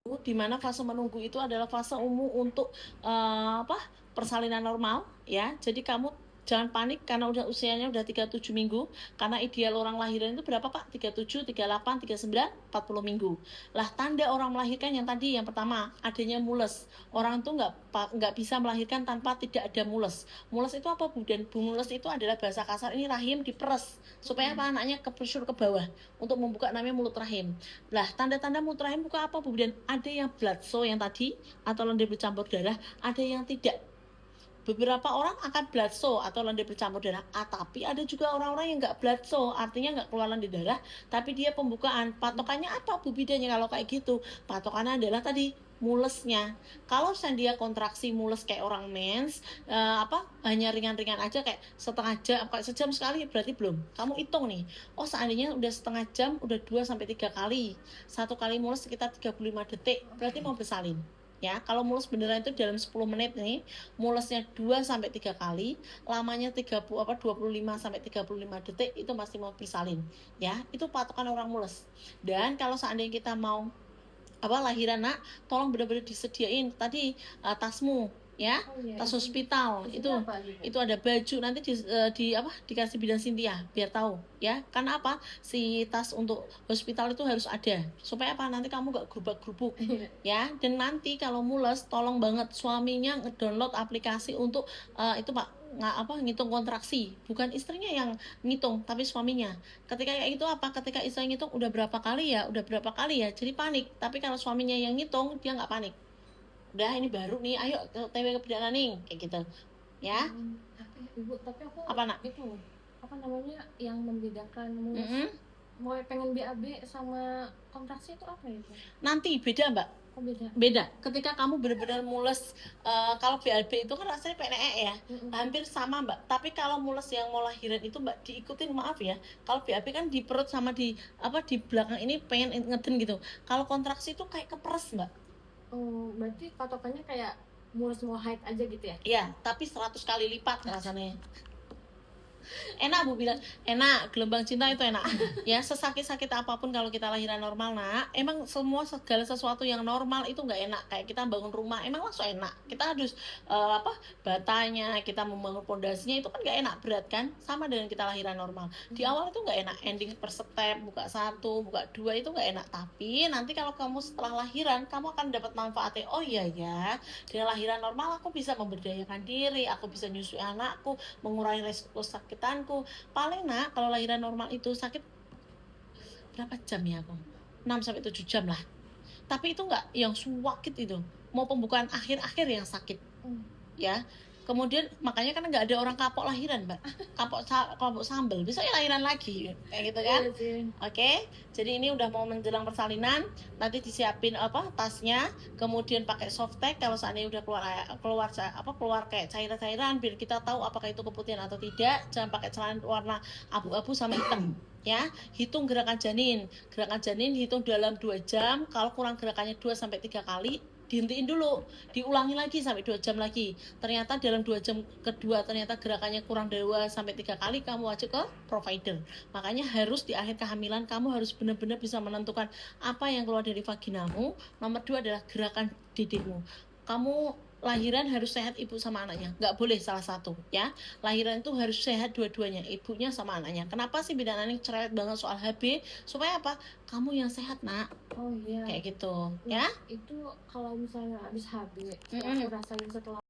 Di mana fase menunggu itu adalah fase umum untuk persalinan normal ya. Jadi kamu jangan panik karena usianya udah 37 minggu. Karena ideal orang lahiran itu berapa Pak? 37, 38, 39, 40 minggu. Lah tanda orang melahirkan yang tadi yang pertama adanya mules. Orang tuh nggak bisa melahirkan tanpa tidak ada mules. Mules itu apa Bu? Dan mules itu adalah bahasa kasar ini rahim diperes supaya apa anaknya kepressure ke bawah untuk membuka namanya mulut rahim. Lah tanda-tanda mulut rahim buka apa Bu? Dan ada yang blood flow yang tadi atau lendir bercampur darah, ada yang tidak. Beberapa orang akan blood flow atau lendir bercampur darah, tapi ada juga orang-orang yang nggak blood flow, artinya nggak keluar lendir darah, tapi dia pembukaan. Patokannya apa Bu bedanya kalau kayak gitu? Patokannya adalah tadi mulesnya. Kalau dia kontraksi mules kayak orang mens, hanya ringan-ringan aja kayak setengah jam, kayak sejam sekali berarti belum. Kamu hitung nih. Oh seandainya udah setengah jam, udah 2 sampai 3 kali. Satu kali mules sekitar 35 detik, berarti mau bersalin. Ya, kalau mulus beneran itu dalam 10 menit nih, mulusnya 2 sampai 3 kali, lamanya 25 sampai 35 detik itu masih mau bersalin. Ya, itu patokan orang mulus. Dan kalau seandainya kita mau lahiran Nak, tolong benar-benar disediain tadi tasmu ya, tas hospital itu ada baju nanti dikasih bidan Cynthia biar tahu ya. Karena apa? Si tas untuk hospital itu harus ada supaya apa? Nanti kamu gak gerubak-gerubuk ya. Dan nanti kalau mules tolong banget suaminya ngedownload aplikasi untuk itu Pak ngitung kontraksi, bukan istrinya yang ngitung tapi suaminya. Ketika kayak itu ketika istrinya ngitung udah berapa kali ya jadi panik. Tapi kalau suaminya yang ngitung dia nggak panik, udah ini baru nih, ayo ke TW ke Bidan Aning kayak gitu ya. Ibu, tapi aku Apa Nak? itu apa namanya yang membedakan mulus mau pengen BAB sama kontraksi itu apa itu? Nanti beda Mbak. Oh, beda ketika kamu benar-benar mules. Kalau BAB itu kan rasanya PNE ya, hampir sama Mbak. Tapi kalau mules yang mau lahiran itu Mbak diikutin, maaf ya, kalau BAB kan di perut sama di belakang ini pengen ngeden gitu. Kalau kontraksi itu kayak keperes Mbak. Oh, berarti patokannya kayak mulus mau haid aja gitu ya? Iya, tapi 100 kali lipat rasanya. Enak Bu bilang, enak, gelombang cinta itu enak ya. Sesakit-sakit apapun kalau kita lahiran normal Nak, emang segala sesuatu yang normal itu nggak enak. Kayak kita bangun rumah emang langsung enak, kita harus batanya, kita membangun pondasinya itu kan nggak enak, berat kan. Sama dengan kita lahiran normal, di awal itu nggak enak, ending per step, buka 1, buka 2 itu nggak enak. Tapi nanti kalau kamu setelah lahiran kamu akan dapat manfaatnya. Oh iya ya, dengan lahiran normal aku bisa memberdayakan diri, aku bisa nyusui anakku, mengurangi resiko sakitanku. Paling Nak kalau lahiran normal itu sakit berapa jam ya aku? 6 sampai 7 jam lah. Tapi itu nggak yang sakit itu, mau pembukaan akhir-akhir yang sakit ya. Kemudian makanya kan nggak ada orang kapok lahiran Mbak, kapok sambel bisa ya lahiran lagi kayak gitu kan. Oke, jadi ini udah mau menjelang persalinan, nanti disiapin tasnya, kemudian pakai softtek kalau seandainya udah keluar kayak cairan-cairan, biar kita tahu apakah itu keputihan atau tidak. Jangan pakai celana warna abu-abu sama hitam ya. Hitung gerakan janin hitung dalam 2 jam. Kalau kurang gerakannya 2 sampai 3 kali, dihentiin dulu, diulangi lagi sampai 2 jam lagi. Ternyata dalam 2 jam kedua ternyata gerakannya kurang 2 sampai 3 kali, kamu wajib ke provider. Makanya harus di akhir kehamilan kamu harus benar-benar bisa menentukan apa yang keluar dari vaginamu. Nomor 2 adalah gerakan didikmu. Kamu lahiran harus sehat ibu sama anaknya, nggak boleh salah satu ya. Lahiran itu harus sehat dua-duanya, ibunya sama anaknya. Kenapa sih Bidan Aning cerewet banget soal HB? Supaya apa? Kamu yang sehat Nak. Oh iya, kayak gitu nah, ya. itu kalau misalnya habis HB aku rasain setelah